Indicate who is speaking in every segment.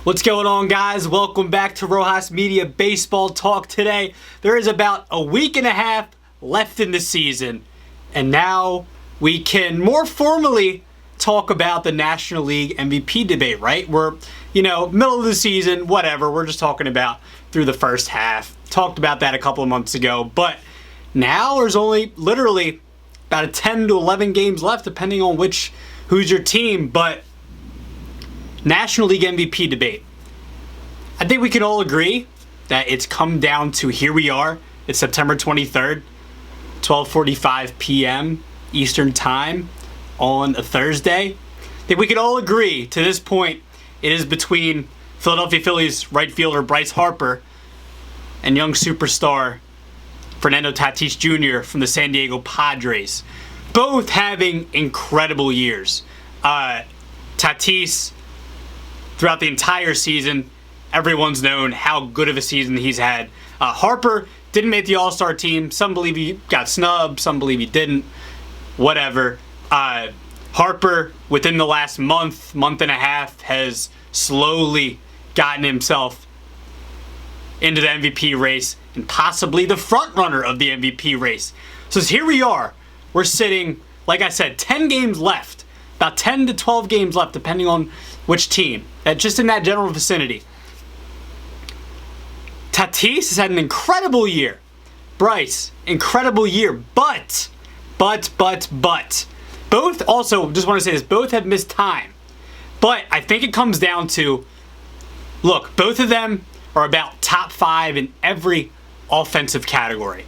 Speaker 1: What's going on, guys? Welcome back to Rojas Media Baseball Talk. Today, there is about a week and a half left in the season, and now we can more formally talk about the National League MVP debate, right? We're, middle of the season, whatever. We're just talking about through the first half. Talked about that a couple of months ago, but now there's only literally about 10 to 11 games left, depending on who's your team, but National League MVP debate. I think we can all agree that it's come down to here we are. It's September 23rd, 12:45 p.m. Eastern Time on a Thursday. I think we can all agree to this point it is between Philadelphia Phillies right fielder Bryce Harper and young superstar Fernando Tatis Jr. from the San Diego Padres. Both having incredible years. Tatis, throughout the entire season, everyone's known how good of a season he's had. Harper didn't make the All-Star team. Some believe he got snubbed. Some believe he didn't. Whatever. Harper, within the last month and a half, has slowly gotten himself into the MVP race and possibly the front runner of the MVP race. So here we are. We're sitting, like I said, 10 games left. About 10 to 12 games left, depending on which team. Just in that general vicinity. Tatis has had an incredible year. Bryce, incredible year. But. Both also, just want to say this, both have missed time. But I think it comes down to, look, both of them are about top 5 in every offensive category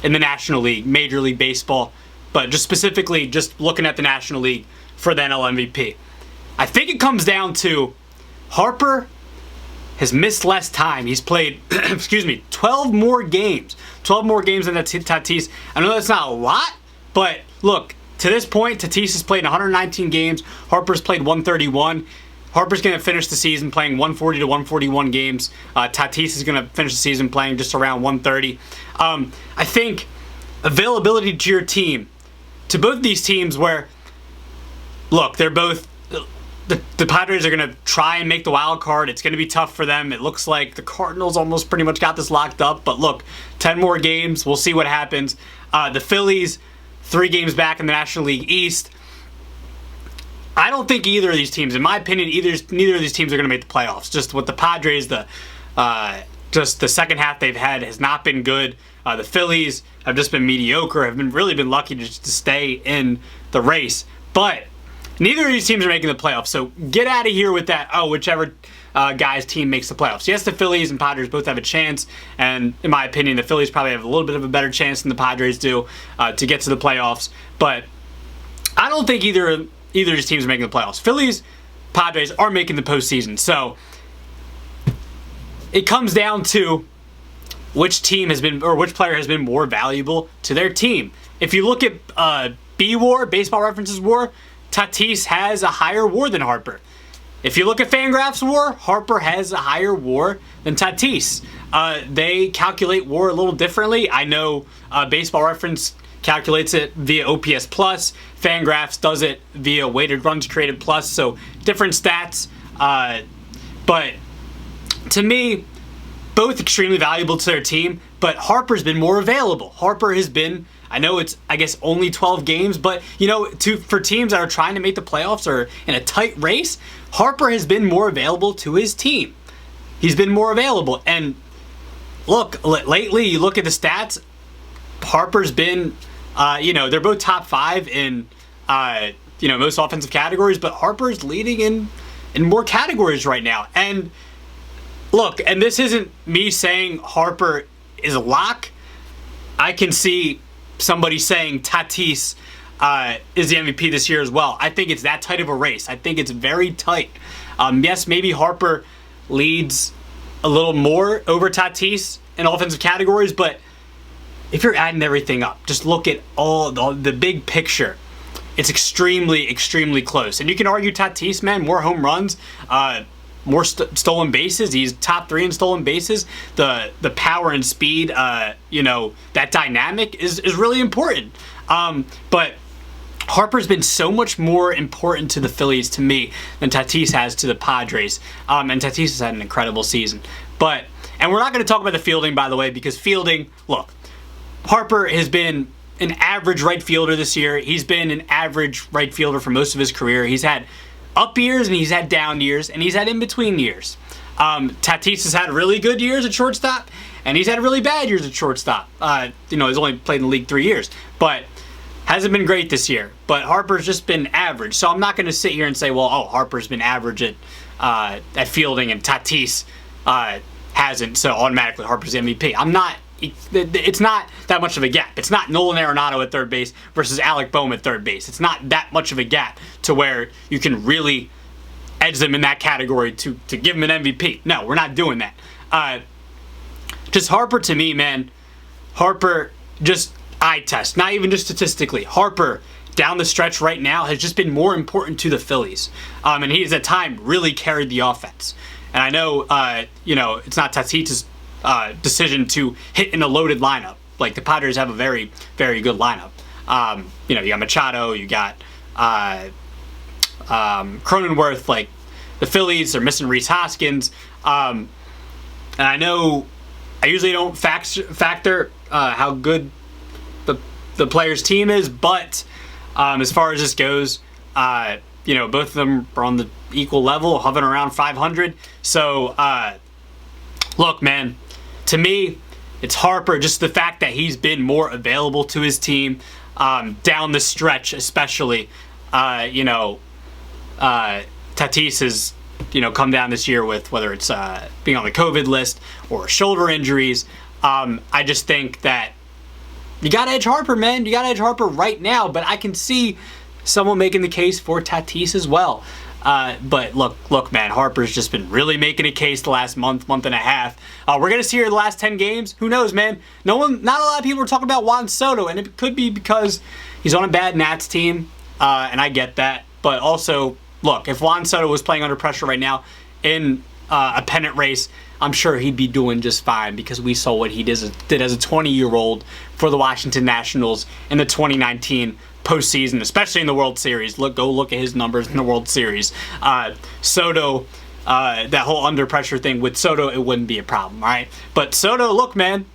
Speaker 1: in the National League, Major League Baseball. But just specifically, just looking at the National League for the NL MVP. I think it comes down to Harper has missed less time. He's played, 12 more games. 12 more games than Tatis. I know that's not a lot, but look, to this point, Tatis has played 119 games. Harper's played 131. Harper's going to finish the season playing 140 to 141 games. Tatis is going to finish the season playing just around 130. I think availability to your team, to both these teams where, look, they're both, the Padres are going to try and make the wild card. It's going to be tough for them. It looks like the Cardinals almost pretty much got this locked up. But look, 10 more games. We'll see what happens. The Phillies, 3 games back in the National League East. I don't think either of these teams, in my opinion, neither of these teams are going to make the playoffs. Just with the Padres, just the second half they've had has not been good. The Phillies have just been mediocre, have really been lucky to stay in the race. But neither of these teams are making the playoffs, so get out of here with that, whichever guy's team makes the playoffs. Yes, the Phillies and Padres both have a chance, and in my opinion, the Phillies probably have a little bit of a better chance than the Padres do to get to the playoffs. But I don't think either of these teams are making the playoffs. Phillies, Padres are making the postseason, so it comes down to which team has been, or which player has been more valuable to their team. If you look at B-WAR, Baseball References WAR, Tatis has a higher WAR than Harper. If you look at Fangraphs WAR, Harper has a higher WAR than Tatis. They calculate WAR a little differently. I know Baseball Reference calculates it via OPS plus. Fangraphs does it via weighted runs created plus. So different stats. But to me, both extremely valuable to their team. But Harper's been more available. Harper has been, I know it's, only 12 games, but, for teams that are trying to make the playoffs or in a tight race, Harper has been more available to his team. He's been more available. And look, lately, you look at the stats, Harper's been, they're both top 5 in, most offensive categories, but Harper's leading in more categories right now. And look, and this isn't me saying Harper is a lock. I can see somebody saying Tatis is the MVP this year as well. I think it's that tight of a race. I think it's very tight. Yes, maybe Harper leads a little more over Tatis in offensive categories, but if you're adding everything up, just look at all the big picture. It's extremely, extremely close. And you can argue Tatis, man, more home runs, more stolen bases. He's top 3 in stolen bases. The power and speed, that dynamic is really important. But Harper's been so much more important to the Phillies to me than Tatis has to the Padres. And Tatis has had an incredible season. And we're not going to talk about the fielding, by the way, because fielding, look, Harper has been an average right fielder this year. He's been an average right fielder for most of his career. He's had up years and he's had down years and he's had in-between years. Tatis has had really good years at shortstop and he's had really bad years at shortstop. He's only played in the league 3 years, but hasn't been great this year. But Harper's just been average. So I'm not going to sit here and say, well, Harper's been average at fielding and Tatis hasn't, so automatically Harper's the MVP. I'm not. It's not that much of a gap. It's not Nolan Arenado at third base versus Alec Boehm at third base. It's not that much of a gap to where you can really edge them in that category to give them an MVP. No, we're not doing that. Just Harper to me, man. Harper, just eye test. Not even just statistically. Harper, down the stretch right now, has just been more important to the Phillies. And he has at time really carried the offense. And I know, it's not Tatis' decision to hit in a loaded lineup. Like, the Padres have a very, very good lineup. You got Machado, you got Cronenworth. Like, the Phillies are missing Rhys Hoskins. And I know I usually don't factor how good the player's team is, but as far as this goes, both of them are on the equal level, hovering around 500. So, look, man, to me, it's Harper. Just the fact that he's been more available to his team down the stretch, especially. Tatis has, come down this year with whether it's being on the COVID list or shoulder injuries. I just think that you got to edge Harper, man. You got to edge Harper right now. But I can see someone making the case for Tatis as well. But look, man, Harper's just been really making a case the last month and a half. We're going to see her the last 10 games. Who knows, man? Not a lot of people are talking about Juan Soto, and it could be because he's on a bad Nats team, and I get that. But also, look, if Juan Soto was playing under pressure right now in a pennant race, I'm sure he'd be doing just fine because we saw what he did as a 20-year-old for the Washington Nationals in the 2019 postseason, especially in the World Series. Go look at his numbers in the World Series. Soto, that whole under pressure thing with Soto, it wouldn't be a problem, all right? But Soto, look, man,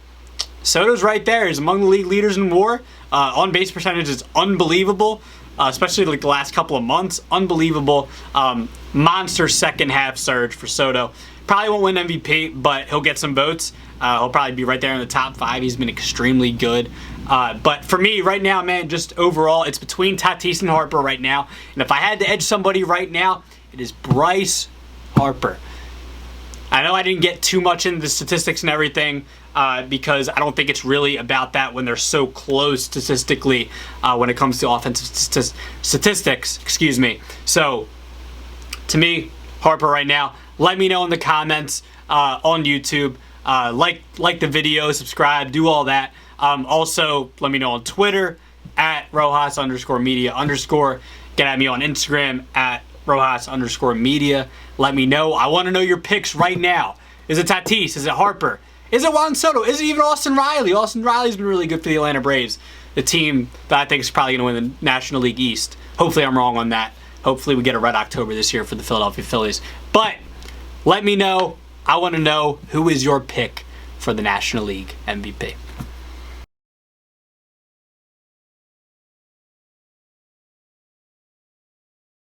Speaker 1: Soto's right there. He's among the league leaders in WAR. On base percentage is unbelievable, especially like the last couple of months. Unbelievable. Monster second half surge for Soto. Probably won't win MVP, but he'll get some votes. He'll probably be right there in the top 5. He's been extremely good. But for me right now, man, just overall, it's between Tatis and Harper right now. And if I had to edge somebody right now, it is Bryce Harper. I know I didn't get too much into the statistics and everything because I don't think it's really about that when they're so close statistically when it comes to offensive statistics. Excuse me. So, to me, Harper right now. Let me know in the comments on YouTube. Like the video, subscribe, do all that. Also, let me know on Twitter at Rojas_media_. Get at me on Instagram at Rojas_media. Let me know. I want to know your picks right now. Is it Tatis? Is it Harper? Is it Juan Soto? Is it even Austin Riley? Austin Riley's been really good for the Atlanta Braves, the team that I think is probably going to win the National League East. Hopefully I'm wrong on that. Hopefully we get a Red October this year for the Philadelphia Phillies. But let me know. I want to know who is your pick for the National League MVP.